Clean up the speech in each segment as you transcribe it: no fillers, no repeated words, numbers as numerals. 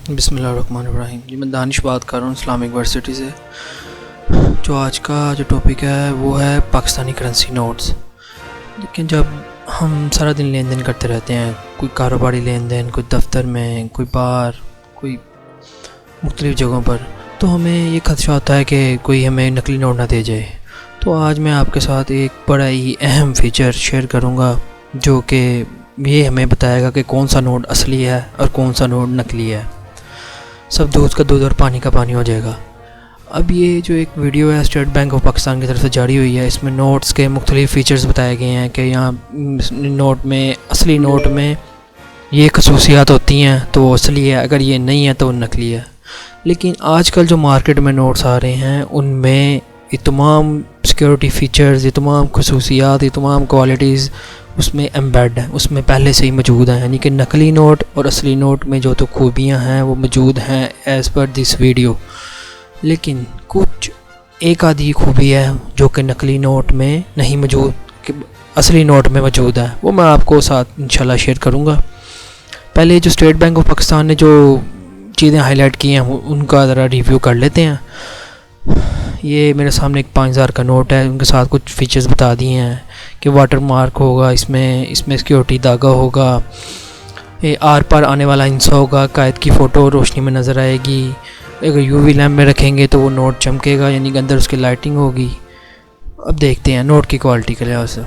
बिस्मिल्लाहिर्रहमानिर्रहीम। जी मैं दानिश बात कर रहा हूँ इस्लामिक यूनिवर्सिटी से। जो आज का जो टॉपिक है वो है पाकिस्तानी करेंसी नोट्स। लेकिन जब हम सारा दिन लेन देन करते रहते हैं, कोई कारोबारी लेन देन, कोई दफ्तर में, कोई बाहर, कोई मुख्तलिफ़ जगहों पर, तो हमें ये खदशा होता है कि कोई हमें नकली नोट ना दे जाए। तो आज मैं आपके साथ एक बड़ा ही अहम फ़ीचर शेयर करूँगा जो कि ये हमें बताएगा कि कौन सा नोट असली है और कौन सा नोट नकली है। सब दूध का दूध और पानी का पानी हो जाएगा। अब ये जो एक वीडियो है स्टेट बैंक ऑफ पाकिस्तान की तरफ से जारी हुई है, इसमें नोट्स के मुख्तलिफ़ फ़ीचर्स बताए गए हैं कि यहाँ नोट में, असली नोट में ये खसूसियात होती हैं तो वो असली है, अगर ये नहीं है तो वो नकली है। लेकिन आजकल जो मार्केट में नोट्स आ रहे हैं उनमें ये तमाम सिक्योरिटी फ़ीचर्स, ये तमाम खसूसियात, ये तमाम क्वालिटीज़ उसमें एम्बेड है, उसमें पहले से ही मौजूद हैं। यानी कि नकली नोट और असली नोट में जो तो खूबियाँ हैं वो मौजूद हैं एज़ पर दिस वीडियो। लेकिन कुछ एक आधी खूबी है जो कि नकली नोट में नहीं मौजूद, कि असली नोट में मौजूद है, वो मैं आपको साथ इंशाल्लाह शेयर करूँगा। पहले जो स्टेट बैंक ऑफ पाकिस्तान ने जो चीज़ें हाईलाइट की हैं उनका ज़रा रिव्यू कर लेते हैं। ये मेरे सामने एक 5000 का नोट है, उनके साथ कुछ फीचर्स बता दिए हैं कि वाटर मार्क होगा, इसमें सिक्योरिटी धागा होगा, ये आर पार आने वाला हिस्सा होगा, कायद की फ़ोटो रोशनी में नज़र आएगी, अगर यूवी लैम्प में रखेंगे तो वो नोट चमकेगा, यानी कि अंदर उसकी लाइटिंग होगी। अब देखते हैं नोट की क्वालिटी के लिहाज से।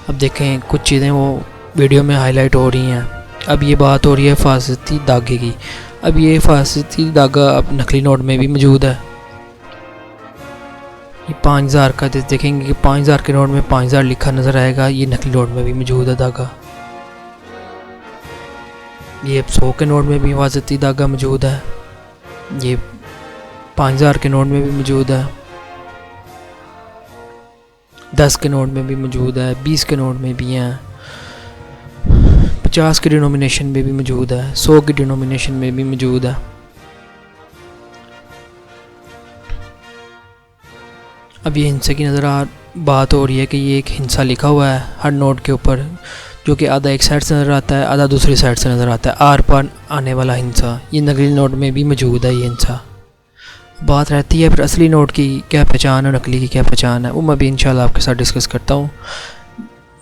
अब देखें कुछ चीज़ें वो वीडियो में हाईलाइट हो रही हैं। अब ये बात हो रही है हिफाजती धागे की। अब ये हिफाजती धागा अब नकली नोट में भी मौजूद है। ये 5000 का देखेंगे कि 5000 के नोट में 5000 लिखा नज़र आएगा, ये नकली नोट में भी मौजूद है धागा। ये 100 के नोट में भी हिफाजती धागा मौजूद है, ये 5000 के नोट में भी मौजूद है, 10 के नोट में भी मौजूद है, 20 के नोट में भी हैं, 50 की डिनोमिनेशन में भी मौजूद है, 100 की डिनोमिनेशन में भी मौजूद है। अब ये हिंसा की बात हो रही है कि ये एक हिंसा लिखा हुआ है हर नोट के ऊपर, जो कि आधा एक साइड से नज़र आता है, आधा दूसरी साइड से नज़र आता है, आर पार आने वाला हिंसा। ये नकली नोट में भी मौजूद है ये हिंसा। बात रहती है फिर असली नोट की क्या पहचान है, नकली की क्या पहचान है, वो मैं भी इंशाल्लाह आपके साथ डिस्कस करता हूँ।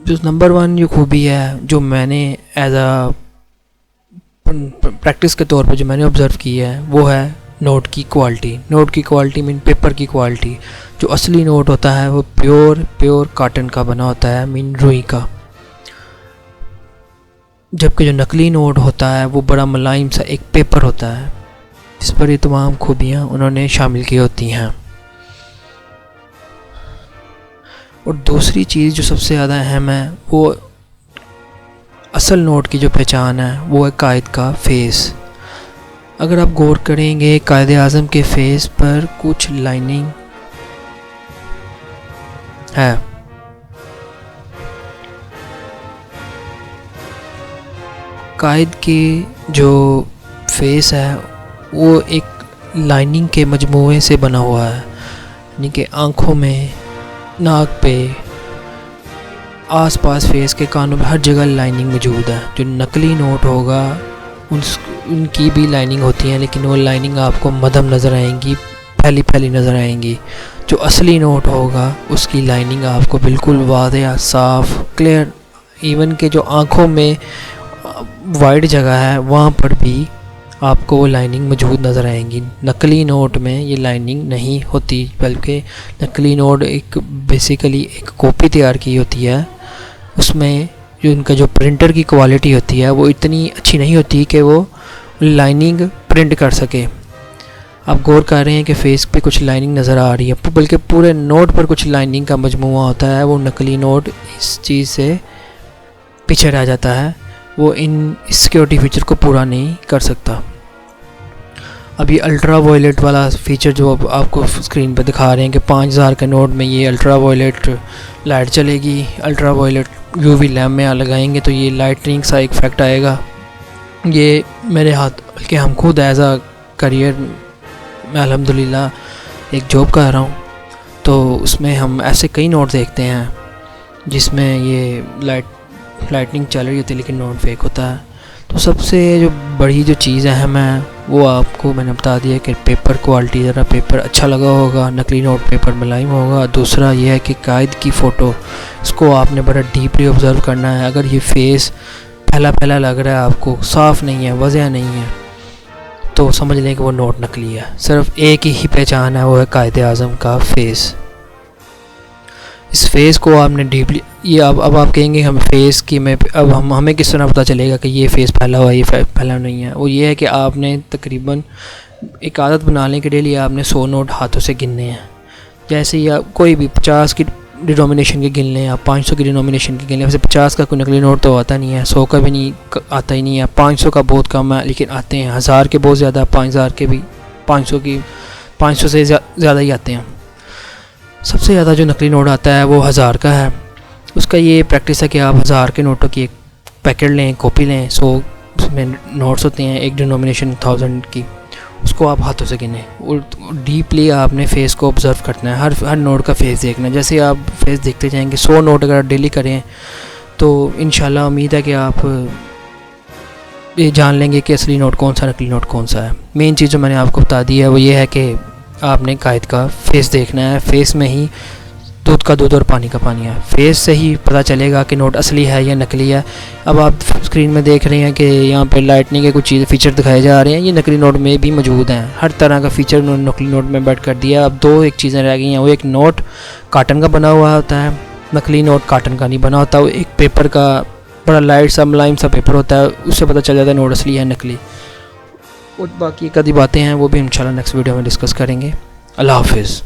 जो नंबर 1 जो खूबी है, जो मैंने एज आ प्रैक्टिस के तौर पर जो मैंने ऑब्ज़र्व की है, वो है नोट की क्वालिटी। नोट की क्वालिटी मीन पेपर की क्वालिटी। जो असली नोट होता है वो प्योर कॉटन का बना होता है, मीन रुई का, जबकि जो नकली नोट होता है वो बड़ा मुलायम सा एक पेपर होता है, जिस पर ये तमाम खूबियाँ उन्होंने शामिल की होती हैं। और दूसरी चीज़ जो सबसे ज़्यादा अहम है, वो असल नोट की जो पहचान है वो है कायद का फेस। अगर आप गौर करेंगे कायद आज़म के फेस पर कुछ लाइनिंग है। कायद की जो फेस है वो एक लाइनिंग के मजमूए से बना हुआ है, यानी कि आँखों में, नाक पे, आसपास फेस के, कानों पे, हर जगह लाइनिंग मौजूद है। जो नकली नोट होगा उनकी भी लाइनिंग होती है, लेकिन वो लाइनिंग आपको मध्यम नज़र आएंगी, फैली नज़र आएंगी। जो असली नोट होगा उसकी लाइनिंग आपको बिल्कुल वाज़ेह, साफ़, क्लियर, इवन के जो आँखों में वाइड जगह है वहाँ पर भी आपको वो लाइनिंग मौजूद नज़र आएंगी। नकली नोट में ये लाइनिंग नहीं होती, बल्कि नकली नोट एक बेसिकली एक कॉपी तैयार की होती है, उसमें जो उनका जो प्रिंटर की क्वालिटी होती है वो इतनी अच्छी नहीं होती कि वो लाइनिंग प्रिंट कर सके। आप गौर कर रहे हैं कि फेस पे कुछ लाइनिंग नज़र आ रही है, बल्कि पूरे नोट पर कुछ लाइनिंग का मजमूआ होता है। वो नकली नोट इस चीज़ से पीछे रह जाता है, वो इन सिक्योरिटी फीचर को पूरा नहीं कर सकता। अब ये अल्ट्रा वायलेट वाला फ़ीचर जो अब आपको स्क्रीन पर दिखा रहे हैं कि 5000 के नोट में ये अल्ट्रा वायलेट लाइट चलेगी, अल्ट्रा वायलेट यूवी लैम्प में लगाएंगे तो ये लाइटनिंग सा इफेक्ट आएगा। ये मेरे हाथ, बल्कि हम खुद एज आ करियर मैं अल्हम्दुलिल्लाह एक जॉब कर रहा हूँ, तो उसमें हम ऐसे कई नोट देखते हैं जिसमें ये लाइटनिंग चल रही होती है लेकिन नोट फेक होता है। तो सबसे जो बड़ी जो चीज़ अहम है वो आपको मैंने बता दिया कि पेपर क्वालिटी, ज़रा पेपर अच्छा लगा होगा, नकली नोट पेपर मुलायम होगा। दूसरा ये है कि कायद की फ़ोटो, इसको आपने बड़ा डीपली ऑब्ज़र्व करना है। अगर ये फेस फैला फैला लग रहा है, आपको साफ़ नहीं है, वज़ह नहीं है, तो समझ लें कि वो नोट नकली है। सिर्फ एक ही पहचान है, वो है कायद आज़म का फेस। इस फेस को आपने डीपली, ये अब आप कहेंगे हम फेस की में अब हमें किस तरह पता चलेगा कि ये फेस फैला हुआ है, ये फैला नहीं है। वो ये है कि आपने तकरीबन एक आदत बनाने के लिए आपने 100 नोट हाथों से गिनने हैं। जैसे ही आप कोई भी 50 की डिनोमिनेशन के गिन लें, आप 500 की डिनोमिनेशन के गिन लें। वैसे 50 का कोई नकली नोट तो आता नहीं है, 100 का भी नहीं आता ही नहीं है, 500 का बहुत कम है, लेकिन आते हैं। 1000 के बहुत ज़्यादा, 5000 के भी, 500 से ज़्यादा ही आते हैं। सबसे ज़्यादा जो नकली नोट आता है वो 1000 का है। उसका ये प्रैक्टिस है कि आप 1000 के नोटों की एक पैकेट लें, कॉपी लें। 100 उसमें नोट्स होते हैं, एक डिनोमिनेशन 1000 की, उसको आप हाथों से गिनें। और डीपली आपने फेस को ऑब्ज़र्व करना है, हर नोट का फेस देखना है। जैसे आप फेस देखते जाएंगे, 100 नोट अगर डेली करें तो इंशाल्लाह उम्मीद है कि आप ये जान लेंगे कि असली नोट कौन सा, नकली नोट कौन सा है। मेन चीज़ जो मैंने आपको बता दी है वो ये है कि आपने कायद का फेस देखना है। फेस में ही दूध का दूध और पानी का पानी है। फेस से ही पता चलेगा कि नोट असली है या नकली है। अब आप स्क्रीन में देख रहे हैं कि यहाँ पे लाइटनिंग के कुछ चीज़ें फीचर दिखाए जा रहे हैं, ये नकली नोट में भी मौजूद हैं। हर तरह का फ़ीचर उन्होंने नकली नोट में बैठ कर दिया। अब दो एक चीज़ें रह गई हैं, वो एक नोट काटन का बना हुआ होता है, नकली नोट काटन का नहीं बना होता। वो एक पेपर का बड़ा लाइट सा मुलायम सा पेपर होता है, उससे पता चल जाता है नोट असली है नकली। और बाकी एक आधी बातें हैं वो भी इंशाल्लाह नेक्स्ट वीडियो में डिस्कस करेंगे। अल्लाह हाफिज़।